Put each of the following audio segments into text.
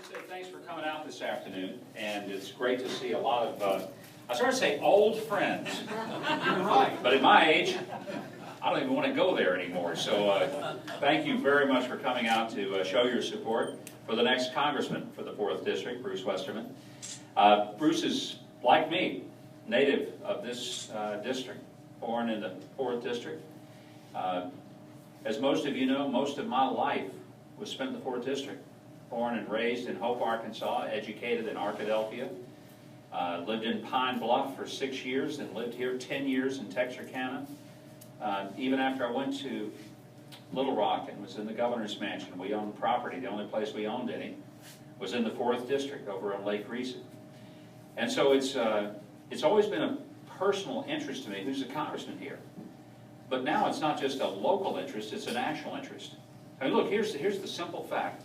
say thanks for coming out this afternoon, and it's great to see a lot of, I started to say old friends, but at my age, I don't even want to go there anymore. So thank you very much for coming out to show your support for the next congressman for the 4th District, Bruce Westerman. Bruce is, like me, native of this district, born in the 4th District. As most of you know, most of my life was spent in the 4th District. Born and raised in Hope, Arkansas, educated in Arkadelphia. Lived in Pine Bluff for 6 years, and lived here 10 years in Texarkana. Even after I went to Little Rock and was in the governor's mansion, we owned property. The only place we owned any was in the 4th District over on Lake Reese. And so it's always been a personal interest to me who's a congressman here. But now it's not just a local interest, it's a national interest. I mean, look, here's the simple fact.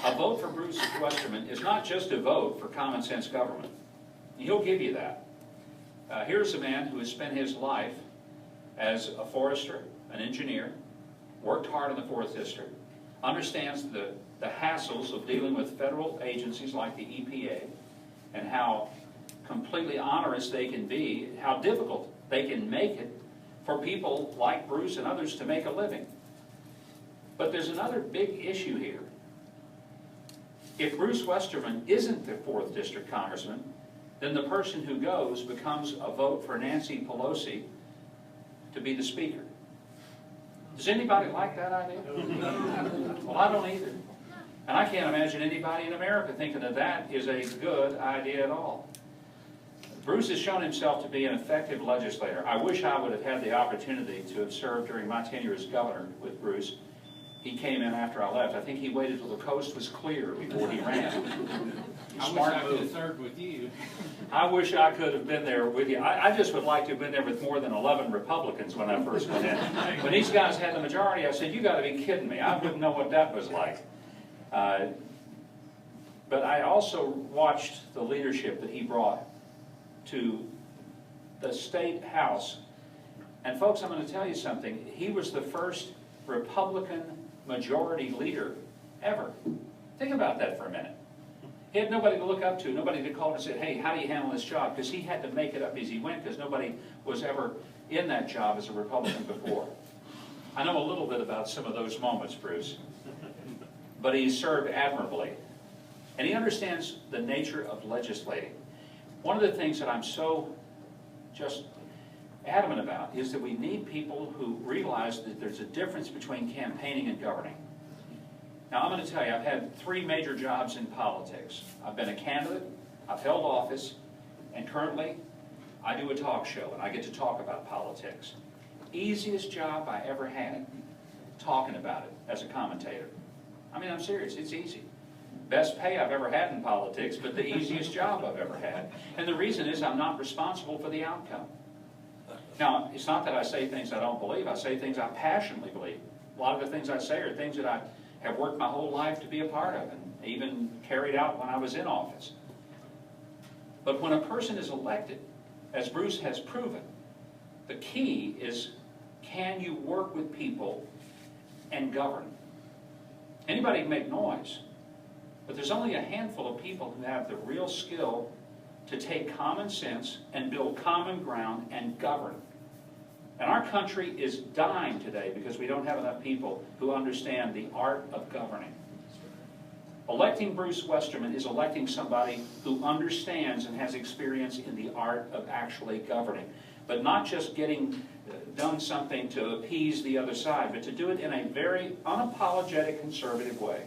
A vote for Bruce Westerman is not just a vote for common sense government. He'll give you that. Here's a man who has spent his life as a forester, an engineer, worked hard in the 4th District, understands the hassles of dealing with federal agencies like the EPA, and how completely onerous they can be, how difficult they can make it for people like Bruce and others to make a living. But there's another big issue here. If Bruce Westerman isn't the 4th District congressman, then the person who goes becomes a vote for Nancy Pelosi to be the speaker. Does anybody like that idea? Well, I don't either. And I can't imagine anybody in America thinking that that is a good idea at all. Bruce has shown himself to be an effective legislator. I wish I would have had the opportunity to have served during my tenure as governor with Bruce. He came in after I left. I think he waited till the coast was clear before he ran. I wish I could have served with you. I wish I could have been there with you. I just would like to have been there with more than 11 Republicans when I first went in. When these guys had the majority, I said, you got to be kidding me. I wouldn't know what that was like. But I also watched the leadership that he brought to the State House. And folks, I'm going to tell you something. He was the first Republican majority leader ever. Think about that for a minute. He had nobody to look up to, nobody to call and say, hey, how do you handle this job? Because he had to make it up as he went, because nobody was ever in that job as a Republican before. I know a little bit about some of those moments, Bruce. But he served admirably. And he understands the nature of legislating. One of the things that I'm so just adamant about is that we need people who realize that there's a difference between campaigning and governing. Now, I'm going to tell you, I've had 3 major jobs in politics. I've been a candidate, I've held office, and currently I do a talk show, and I get to talk about politics. Easiest job I ever had, talking about it as a commentator. I mean, I'm serious, it's easy. Best pay I've ever had in politics, but the easiest job I've ever had. And the reason is I'm not responsible for the outcome. Now, it's not that I say things I don't believe. I say things I passionately believe. A lot of the things I say are things that I have worked my whole life to be a part of, and even carried out when I was in office. But when a person is elected, as Bruce has proven, the key is, can you work with people and govern? Anybody can make noise, but there's only a handful of people who have the real skill to take common sense and build common ground and govern. And our country is dying today because we don't have enough people who understand the art of governing. Electing Bruce Westerman is electing somebody who understands and has experience in the art of actually governing. But not just getting done something to appease the other side, but to do it in a very unapologetic conservative way.